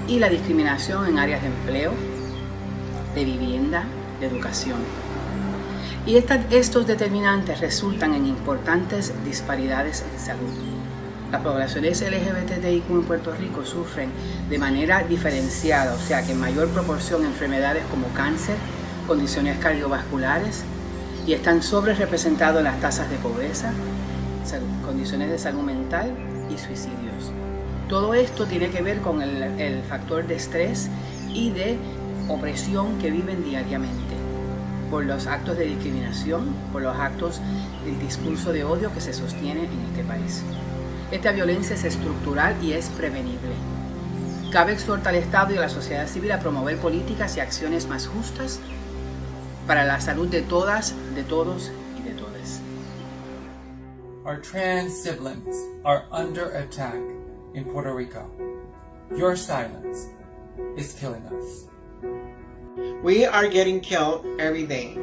[SPEAKER 6] y la discriminación en áreas de empleo, de vivienda, de educación. Y estos determinantes resultan en importantes disparidades en salud. Las poblaciones LGBTIQ en Puerto Rico sufren de manera diferenciada, o sea que en mayor proporción enfermedades como cáncer, condiciones cardiovasculares, y están sobre representados en las tasas de pobreza, condiciones de salud mental y suicidios. Todo esto tiene que ver con el factor de estrés y de opresión que viven diariamente por los actos de discriminación, por los actos del discurso de odio que se sostiene en este país. Esta violencia es estructural y es prevenible. Cabe exhortar al Estado y a la sociedad civil a promover políticas y acciones más justas para la salud de todas, de todos y de todas.
[SPEAKER 20] Our trans siblings are under attack in Puerto Rico. Your silence is killing us.
[SPEAKER 1] We are getting killed every day.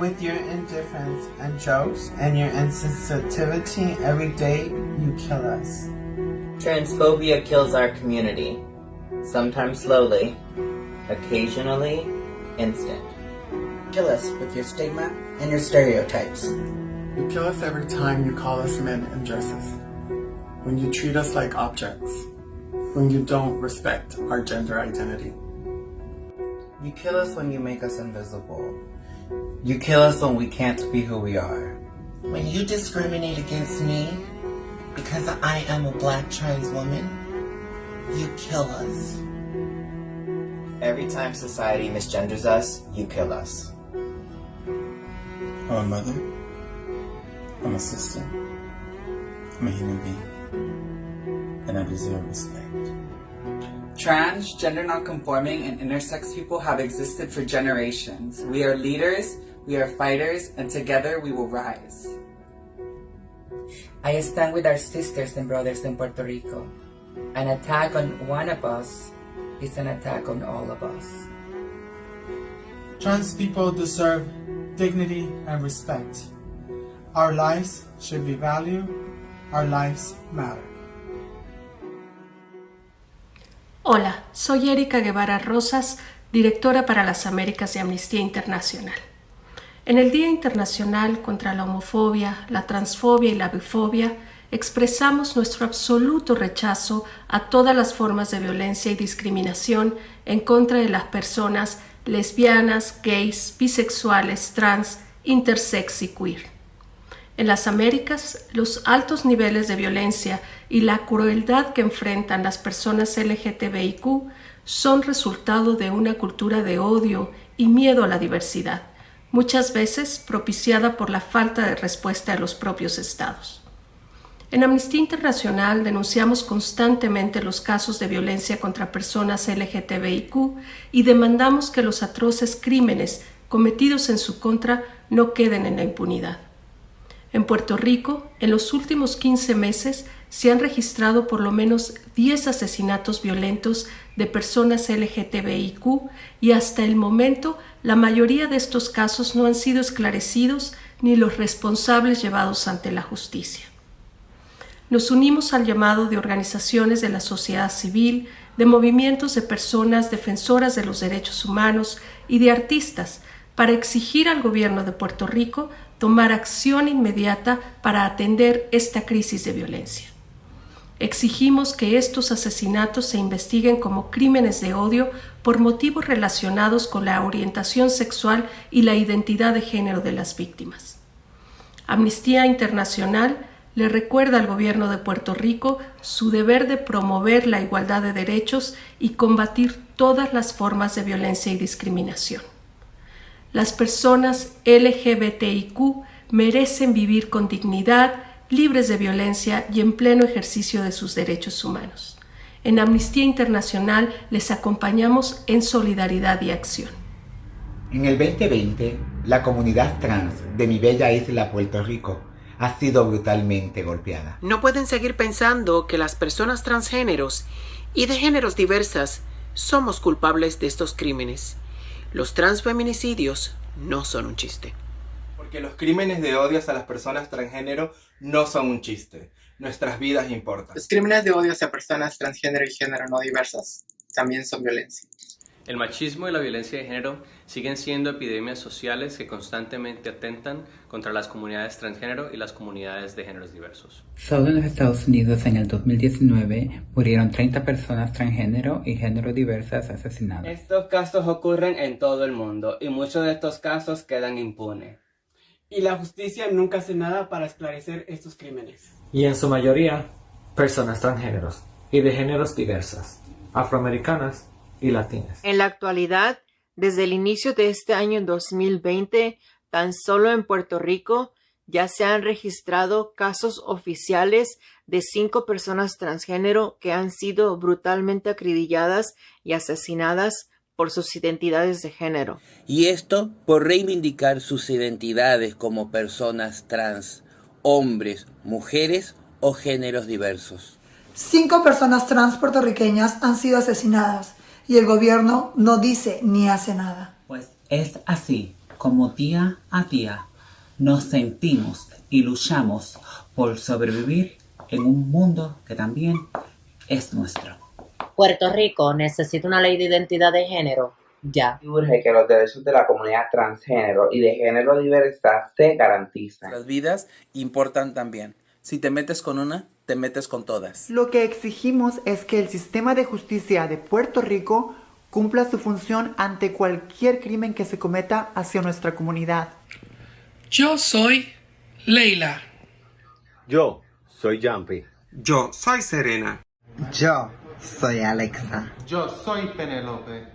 [SPEAKER 1] With your indifference and jokes and your insensitivity every day, you kill us.
[SPEAKER 13] Transphobia kills our community. Sometimes slowly, occasionally instant.
[SPEAKER 1] Kill us with your stigma and your stereotypes.
[SPEAKER 21] You kill us every time you call us men in dresses, when you treat us like objects, when you don't respect our gender identity.
[SPEAKER 1] You kill us when you make us invisible. You kill us when we can't be who we are. When you discriminate against me because I am a black trans woman, you kill us.
[SPEAKER 22] Every time society misgenders us, you kill us.
[SPEAKER 1] I'm a mother. I'm a sister. I'm a human being. And I deserve respect.
[SPEAKER 23] Trans, gender non-conforming, and intersex people have existed for generations. We are leaders, we are fighters, and together we will rise.
[SPEAKER 24] I stand with our sisters and brothers in Puerto Rico. An attack on one of us is an attack on all of us.
[SPEAKER 21] Trans people deserve dignity and respect. Our lives should be valued. Our lives matter.
[SPEAKER 25] Hola, soy Erika Guevara Rosas, directora para las Américas de Amnistía Internacional. En el Día Internacional contra la Homofobia, la Transfobia y la Bifobia, expresamos nuestro absoluto rechazo a todas las formas de violencia y discriminación en contra de las personas lesbianas, gays, bisexuales, trans, intersex y queer. En las Américas, los altos niveles de violencia y la crueldad que enfrentan las personas LGTBIQ son resultado de una cultura de odio y miedo a la diversidad, muchas veces propiciada por la falta de respuesta de los propios estados. En Amnistía Internacional denunciamos constantemente los casos de violencia contra personas LGTBIQ y demandamos que los atroces crímenes cometidos en su contra no queden en la impunidad. En Puerto Rico, en los últimos 15 meses, se han registrado por lo menos 10 asesinatos violentos de personas LGTBIQ y hasta el momento la mayoría de estos casos no han sido esclarecidos ni los responsables llevados ante la justicia. Nos unimos al llamado de organizaciones de la sociedad civil, de movimientos de personas defensoras de los derechos humanos y de artistas para exigir al gobierno de Puerto Rico tomar acción inmediata para atender esta crisis de violencia. Exigimos que estos asesinatos se investiguen como crímenes de odio por motivos relacionados con la orientación sexual y la identidad de género de las víctimas. Amnistía Internacional le recuerda al gobierno de Puerto Rico su deber de promover la igualdad de derechos y combatir todas las formas de violencia y discriminación. Las personas LGBTIQ merecen vivir con dignidad, libres de violencia y en pleno ejercicio de sus derechos humanos. En Amnistía Internacional les acompañamos en solidaridad y acción.
[SPEAKER 3] En el 2020, la comunidad trans de mi bella isla Puerto Rico ha sido brutalmente golpeada.
[SPEAKER 4] No pueden seguir pensando que las personas transgéneros y de géneros diversas somos culpables de estos crímenes. Los transfeminicidios no son un chiste.
[SPEAKER 7] Porque los crímenes de odio hacia las personas transgénero no son un chiste. Nuestras vidas importan.
[SPEAKER 14] Los crímenes de odio hacia personas transgénero y género no diversas también son violencia.
[SPEAKER 8] El machismo y la violencia de género siguen siendo epidemias sociales que constantemente atentan contra las comunidades transgénero y las comunidades de géneros diversos.
[SPEAKER 9] Solo en los Estados Unidos en el 2019 murieron 30 personas transgénero y género diversas asesinadas.
[SPEAKER 26] Estos casos ocurren en todo el mundo y muchos de estos casos quedan impunes.
[SPEAKER 27] Y la justicia nunca hace nada para esclarecer estos crímenes.
[SPEAKER 28] Y en su mayoría, personas transgéneros y de géneros diversas, afroamericanas y latinas.
[SPEAKER 4] En la actualidad, desde el inicio de este año 2020, tan solo en Puerto Rico ya se han registrado casos oficiales de 5 personas transgénero que han sido brutalmente acribilladas y asesinadas por sus identidades de género.
[SPEAKER 29] Y esto por reivindicar sus identidades como personas trans, hombres, mujeres o géneros diversos.
[SPEAKER 30] 5 personas trans puertorriqueñas han sido asesinadas y el gobierno no dice ni hace nada.
[SPEAKER 31] Pues es así como día a día nos sentimos y luchamos por sobrevivir en un mundo que también es nuestro.
[SPEAKER 32] Puerto Rico necesita una ley de identidad de género ya.
[SPEAKER 33] Urge que los derechos de la comunidad transgénero y de género diversa se garanticen.
[SPEAKER 34] Las vidas importan también. Si te metes con una, te metes con todas.
[SPEAKER 35] Lo que exigimos es que el sistema de justicia de Puerto Rico cumpla su función ante cualquier crimen que se cometa hacia nuestra comunidad.
[SPEAKER 36] Yo soy Leila.
[SPEAKER 37] Yo soy Jumpy.
[SPEAKER 38] Yo soy Serena.
[SPEAKER 39] Yo soy Alexa.
[SPEAKER 40] Yo soy Penélope.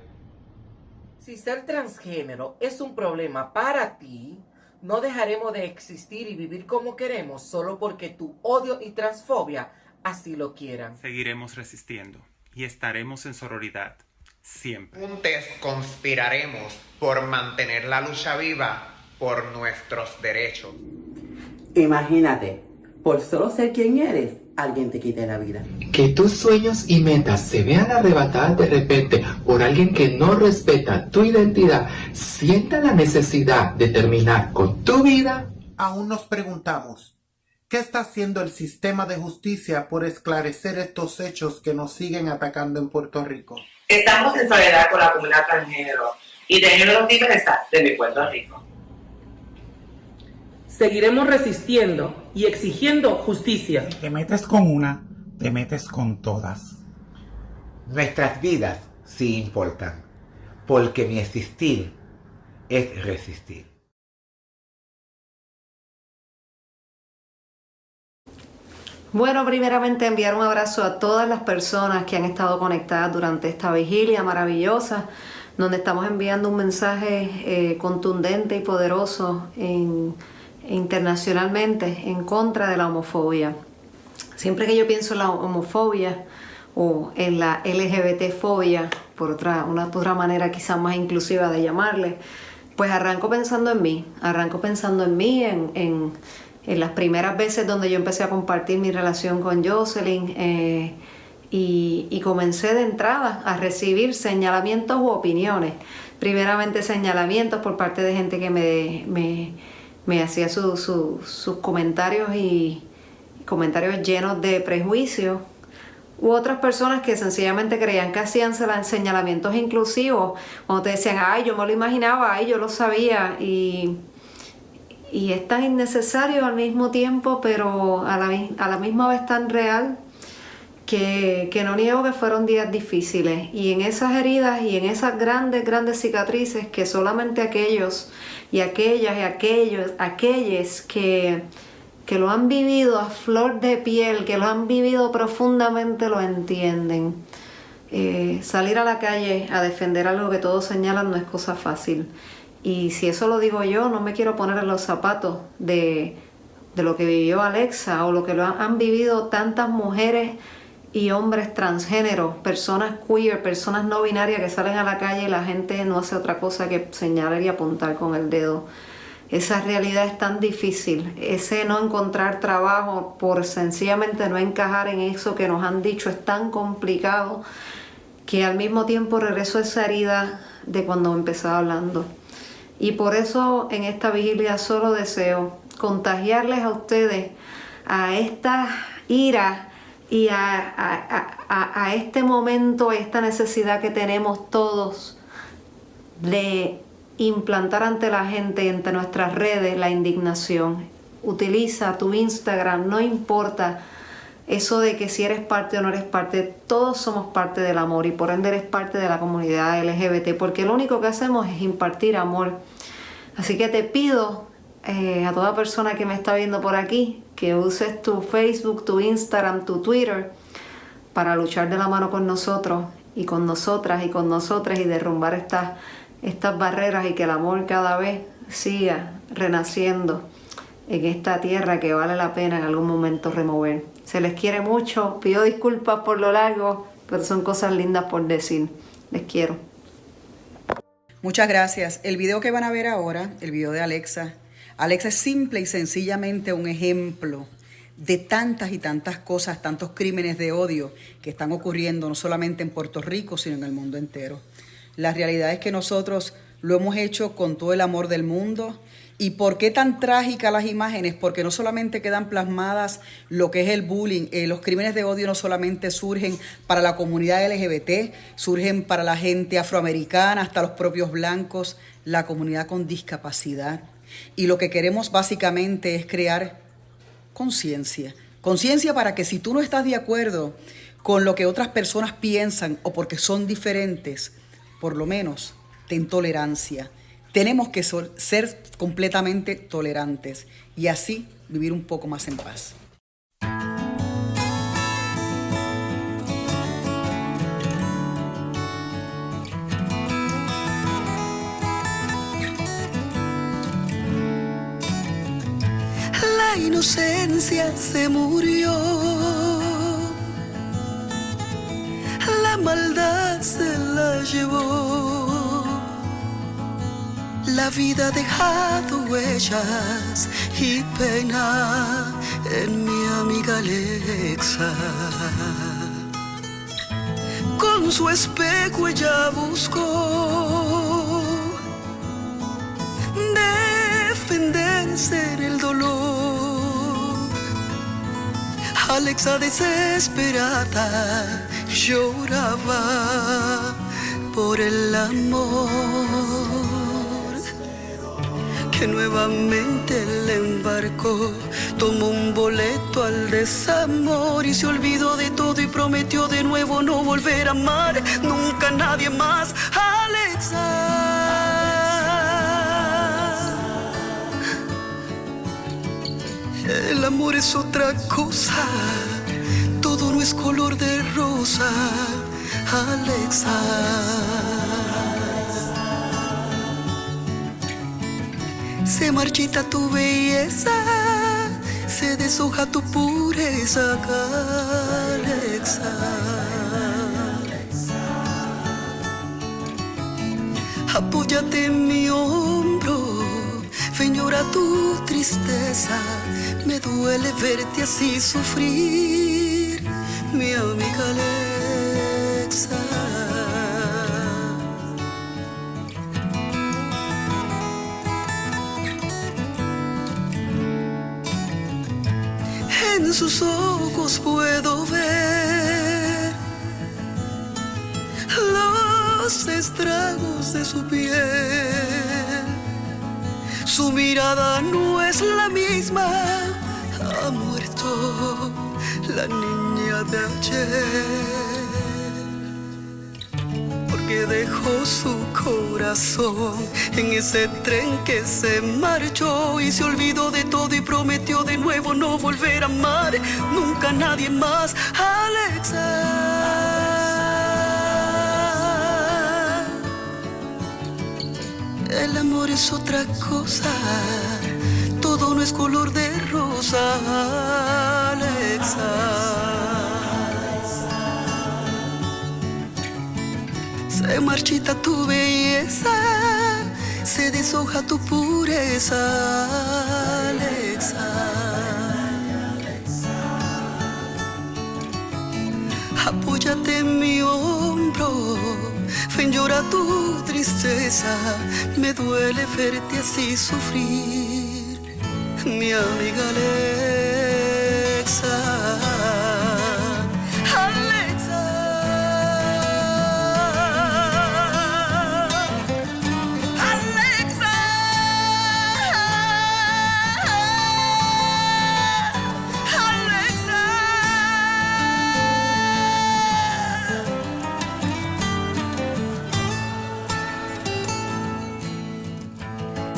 [SPEAKER 41] Si ser transgénero es un problema para ti, no dejaremos de existir y vivir como queremos solo porque tu odio y transfobia así lo quieran.
[SPEAKER 42] Seguiremos resistiendo y estaremos en sororidad, siempre.
[SPEAKER 43] Juntos conspiraremos por mantener la lucha viva por nuestros derechos.
[SPEAKER 44] Imagínate, por solo ser quien eres, alguien te quite la vida.
[SPEAKER 45] Que tus sueños y metas se vean arrebatadas de repente por alguien que no respeta tu identidad, sienta la necesidad de terminar con tu vida.
[SPEAKER 21] Aún nos preguntamos, ¿qué está haciendo el sistema de justicia por esclarecer estos hechos que nos siguen atacando en Puerto Rico?
[SPEAKER 13] Estamos en solidaridad con la comunidad transgénero y de géneros diversas de mi Puerto Rico.
[SPEAKER 36] Seguiremos resistiendo y exigiendo justicia.
[SPEAKER 21] Si te metes con una, te metes con todas.
[SPEAKER 3] Nuestras vidas sí importan, porque mi existir es resistir.
[SPEAKER 1] Bueno, primeramente enviar un abrazo a todas las personas que han estado conectadas durante esta vigilia maravillosa, donde estamos enviando un mensaje contundente y poderoso internacionalmente en contra de la homofobia. Siempre que yo pienso en la homofobia o en la LGBT-fobia, por otra manera quizás más inclusiva de llamarle, pues arranco pensando en mí, en las primeras veces donde yo empecé a compartir mi relación con Jocelyn y comencé de entrada a recibir señalamientos u opiniones. Primeramente señalamientos por parte de gente que me hacía sus comentarios y comentarios llenos de prejuicio, u otras personas que sencillamente creían que hacían señalamientos inclusivos, cuando te decían, ay, yo me lo imaginaba, ay, yo lo sabía, y es tan innecesario al mismo tiempo, pero a la misma vez tan real, que no niego que fueron días difíciles. Y en esas heridas y en esas grandes cicatrices que solamente aquellos y aquellas y aquellos que lo han vivido a flor de piel, que lo han vivido profundamente, lo entienden. Salir a la calle a defender algo que todos señalan no es cosa fácil. Y si eso lo digo yo, no me quiero poner en los zapatos de lo que vivió Alexa o lo que lo han vivido tantas mujeres y hombres transgéneros, personas queer, personas no binarias que salen a la calle y la gente no hace otra cosa que señalar y apuntar con el dedo. Esa realidad es tan difícil, ese no encontrar trabajo por sencillamente no encajar en eso que nos han dicho es tan complicado, que al mismo tiempo regreso a esa herida de cuando empezaba hablando. Y por eso en esta vigilia solo deseo contagiarles a ustedes a esta ira y a este momento, a esta necesidad que tenemos todos de implantar ante la gente y ante nuestras redes la indignación. Utiliza tu Instagram, no importa eso de que si eres parte o no eres parte, todos somos parte del amor y por ende eres parte de la comunidad LGBT, porque lo único que hacemos es impartir amor. Así que te pido a toda persona que me está viendo por aquí que uses tu Facebook, tu Instagram, tu Twitter para luchar de la mano con nosotros y con nosotras y con nosotras y derrumbar estas barreras y que el amor cada vez siga renaciendo en esta tierra que vale la pena en algún momento remover. Se les quiere mucho, pido disculpas por lo largo, pero son cosas lindas por decir. Les quiero.
[SPEAKER 2] Muchas gracias. El video que van a ver ahora, el video de Alexa es simple y sencillamente un ejemplo de tantas y tantas cosas, tantos crímenes de odio que están ocurriendo no solamente en Puerto Rico, sino en el mundo entero. La realidad es que nosotros lo hemos hecho con todo el amor del mundo. ¿Y por qué tan trágicas las imágenes? Porque no solamente quedan plasmadas lo que es el bullying, los crímenes de odio no solamente surgen para la comunidad LGBT, surgen para la gente afroamericana, hasta los propios blancos, la comunidad con discapacidad. Y lo que queremos básicamente es crear conciencia. Conciencia para que si tú no estás de acuerdo con lo que otras personas piensan o porque son diferentes, por lo menos ten tolerancia. Tenemos que ser completamente tolerantes y así vivir un poco más en paz.
[SPEAKER 4] La inocencia se murió, la maldad se la llevó. La vida ha dejado huellas y pena en mi amiga Alexa. Con su espejo ella buscó defenderse del dolor. Alexa desesperada lloraba por el amor que nuevamente le embarcó. Tomó un boleto al desamor y se olvidó de todo y prometió de nuevo no volver a amar nunca a nadie más. Alexa, El amor es otra cosa, todo no es color de rosa, Alexa. Se marchita tu belleza, se deshoja tu pureza, Alexa. Apóyate en mi hombro, ven llora tu tristeza, me duele verte así sufrir, mi amiga Alexa. En sus ojos puedo ver los estragos de su piel. Su mirada no es la misma, ha muerto la niña de ayer. Porque dejó su corazón en ese tren que se marchó y se olvidó de todo y prometió de nuevo no volver a amar nunca a nadie más, Alexa. El amor es otra cosa, todo no es color de rosa, Alexa. Se marchita tu belleza, se deshoja tu pureza, Alexa. Apóyate en mi hombro, ven llora tu tristeza, me duele verte así sufrir, mi amiga Alexa.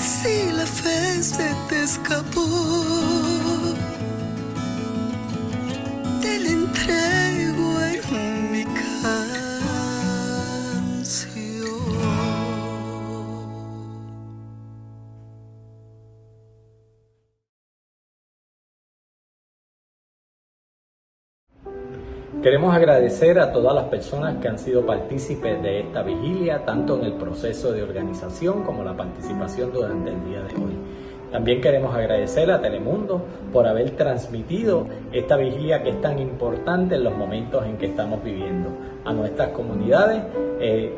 [SPEAKER 4] Si la fe se te escapó, te la entrego en mi canción.
[SPEAKER 5] Queremos agradecer a todas las personas que han sido partícipes de esta vigilia, tanto en el proceso de organización como la participación durante el día de hoy. También queremos agradecer a Telemundo por haber transmitido esta vigilia que es tan importante en los momentos en que estamos viviendo. A nuestras comunidades,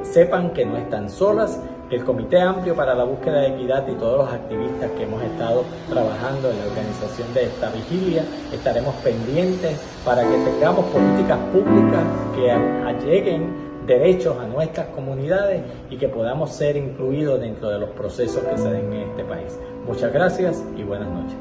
[SPEAKER 5] sepan que no están solas, que el Comité Amplio para la Búsqueda de Equidad y todos los activistas que hemos estado trabajando en la organización de esta vigilia, estaremos pendientes para que tengamos políticas públicas que alleguen derechos a nuestras comunidades y que podamos ser incluidos dentro de los procesos que se den en este país. Muchas gracias y buenas noches.